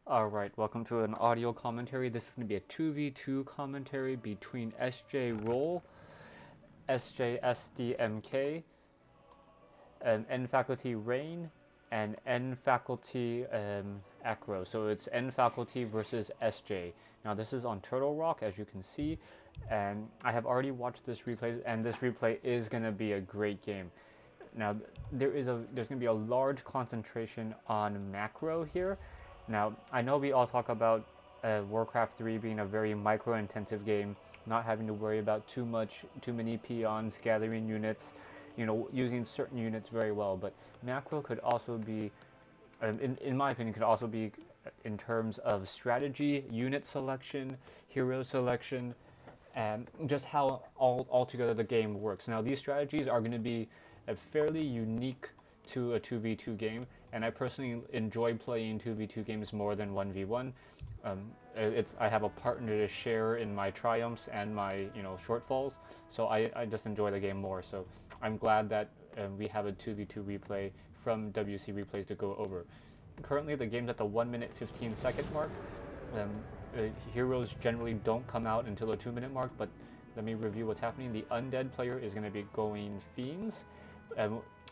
Alright, welcome to an audio commentary. This is going to be a 2v2 commentary between SJ.Roll SJ.SDmK, N faculty ReiGn, and N faculty AcRo. So it's N faculty versus SJ. Now this is on Turtle Rock, as you can see, and I have already watched this replay, and this replay is going to be a great game. Now there's going to be a large concentration on macro here. Now, I know we all talk about Warcraft 3 being a very micro-intensive game, not having to worry about too many peons, gathering units, using certain units very well. But macro could also be, in my opinion, could also be in terms of strategy, unit selection, hero selection, and just how altogether the game works. Now, these strategies are going to be fairly unique to a 2v2 game, and I personally enjoy playing 2v2 games more than 1v1. I have a partner to share in my triumphs and my shortfalls, so I just enjoy the game more. So I'm glad that we have a 2v2 replay from WC Replays to go over. Currently the game's at the 1 minute 15 second mark. Heroes generally don't come out until the 2 minute mark, but let me review what's happening. The undead player is going to be going Fiends,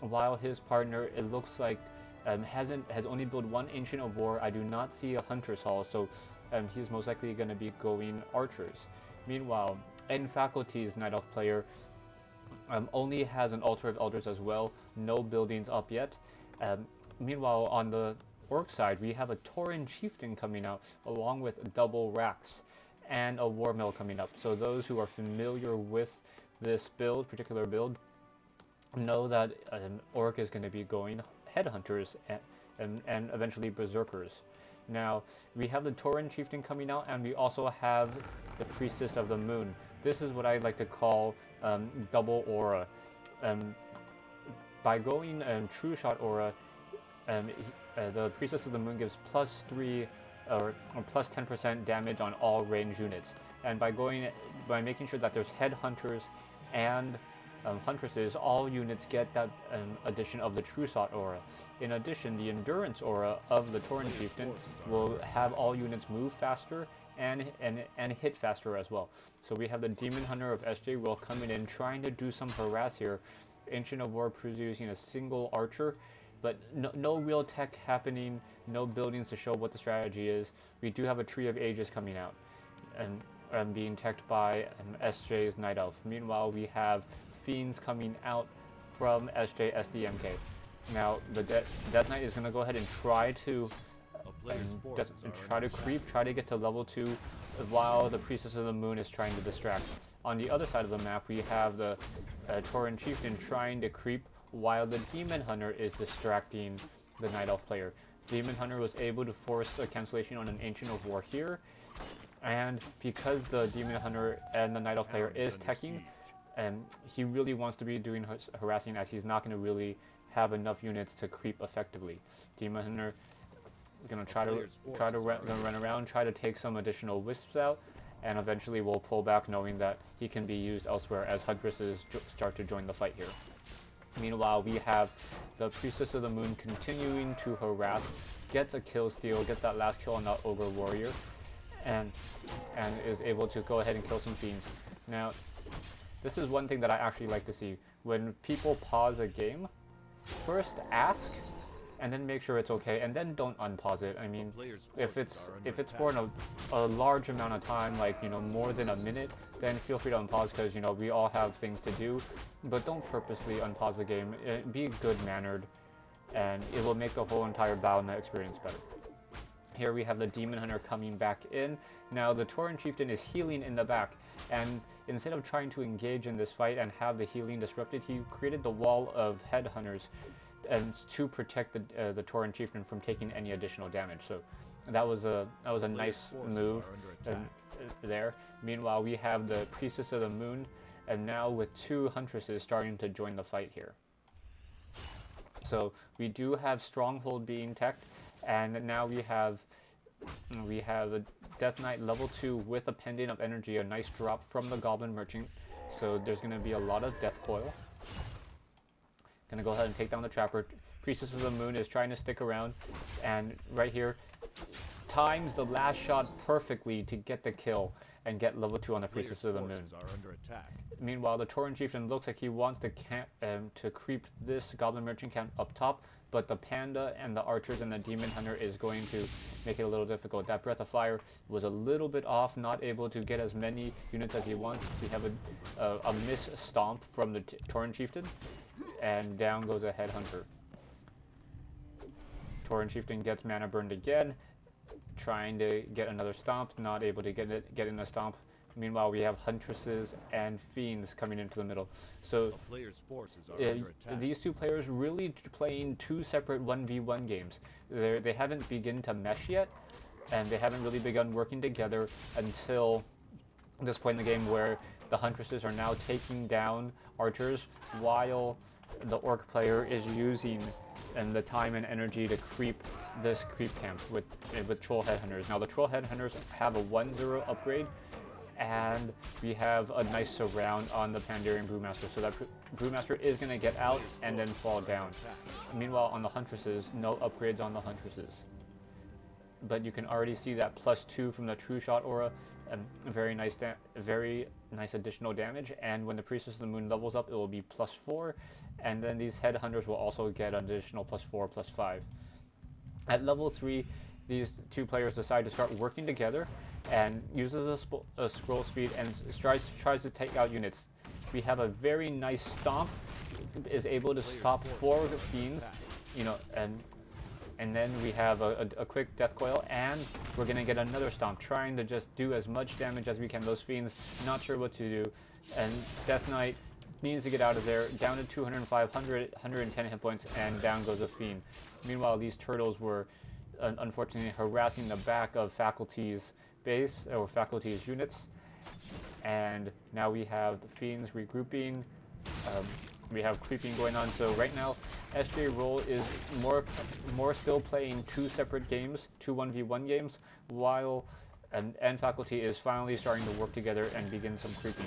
while his partner, it looks like, has only built one Ancient of War. I do not see a Hunter's Hall, so he's most likely going to be going Archers. Meanwhile, N Faculty's Night Elf player only has an Altar of Elders as well, no buildings up yet. Meanwhile, on the Orc side, we have a Tauren Chieftain coming out, along with double racks and a War Mill coming up. So those who are familiar with this particular build, know that Orc is going to be going Headhunters and eventually Berserkers. Now, we have the Tauren Chieftain coming out, and we also have the Priestess of the Moon. This is what I like to call double aura. By going True Shot aura, the Priestess of the Moon gives +3 or plus 10% damage on all ranged units. And by making sure that there's Headhunters and Huntresses, all units get that addition of the True Shot aura. In addition, the Endurance aura of the Tauren Chieftain will have all units move faster and hit faster as well. So we have the Demon Hunter of SJ.Roll coming in, trying to do some harass here. Ancient of War producing a single Archer, but no real tech happening, no buildings to show what the strategy is. We do have a Tree of Ages coming out, and being teched by SJ's Night Elf. Meanwhile, we have Fiends coming out from SJ.SDmK. Now, the Death Knight is going to go ahead and try to creep, try to get to level 2, while the Priestess of the Moon is trying to distract. On the other side of the map, we have the Tauren Chieftain trying to creep, while the Demon Hunter is distracting the Night Elf player. Demon Hunter was able to force a cancellation on an Ancient of War here, and because the Demon Hunter and the Night Elf player is teching, and he really wants to be doing harassing, as he's not going to really have enough units to creep effectively. Demon Hunter is going to run around, try to take some additional wisps out, and eventually will pull back, knowing that he can be used elsewhere as Huntresses start to join the fight here. Meanwhile, we have the Priestess of the Moon continuing to harass, gets a kill steal, gets that last kill on that Ogre Warrior, and is able to go ahead and kill some Fiends. Now, this is one thing that I actually like to see. When people pause a game, first ask, and then make sure it's okay, and then don't unpause it. I mean, if it's for a large amount of time, like more than a minute, then feel free to unpause, because we all have things to do. But don't purposely unpause the game. Be good-mannered, and it will make the whole entire Battle.net experience better. Here we have the Demon Hunter coming back in. Now the Tauren Chieftain is healing in the back, and instead of trying to engage in this fight and have the healing disrupted, he created the wall of Headhunters and to protect the Tauren Chieftain from taking any additional damage. So that was a nice move there. Meanwhile, we have the Priestess of the Moon, and now with 2 Huntresses starting to join the fight here. So we do have Stronghold being teched, and now we have a Death Knight level 2 with a Pendant of Energy, a nice drop from the Goblin Merchant. So there's going to be a lot of Death Coil. Gonna go ahead and take down the Trapper. Priestess of the Moon is trying to stick around, and right here, times the last shot perfectly to get the kill and get level 2 on the Priestess of the Moon. Are under attack. Meanwhile, the Tauren Chieftain looks like he wants to creep this Goblin Merchant camp up top, but the Panda and the Archers and the Demon Hunter is going to make it a little difficult. That Breath of Fire was a little bit off, not able to get as many units as he wants. We have a miss stomp from the Tauren Chieftain, and down goes a Headhunter. Tauren Chieftain gets mana burned again, trying to get another stomp, not able to get in a stomp. Meanwhile, we have Huntresses and Fiends coming into the middle. So player's forces are under attack. These two players really playing two separate 1v1 games. They haven't begun to mesh yet, and they haven't really begun working together until this point in the game where the Huntresses are now taking down Archers while the Orc player is using the time and energy to creep this creep camp with Troll Headhunters. Now the Troll Headhunters have a 1-0 upgrade, and we have a nice surround on the Pandarian Brewmaster, so that Brewmaster is going to get out and then fall down. Meanwhile, on the Huntresses, no upgrades on the Huntresses. But you can already see that +2 from the True Shot aura, very nice additional damage, and when the Priestess of the Moon levels up, it will be +4, and then these Headhunters will also get an additional +4, +5. At level 3, these two players decide to start working together and uses a scroll speed and tries to take out units. We have a very nice stomp, is able to stop 4 Fiends, you know, and then we have a quick Death Coil, and we're going to get another stomp, trying to just do as much damage as we can. Those Fiends, not sure what to do, and Death Knight needs to get out of there, down to 205, 110 hit points, and down goes a Fiend. Meanwhile, these turtles were unfortunately harassing the back of Faculty's base, or Faculty's units, and now we have the Fiends regrouping, we have creeping going on. So right now, SJ.Roll is more still playing 2 separate games, 2 1v1 games, while and Faculty is finally starting to work together and begin some creeping.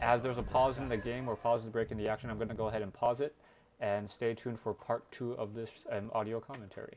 As there's a pause in the game, or pause the break in the action, I'm going to go ahead and pause it, and stay tuned for part 2 of this audio commentary.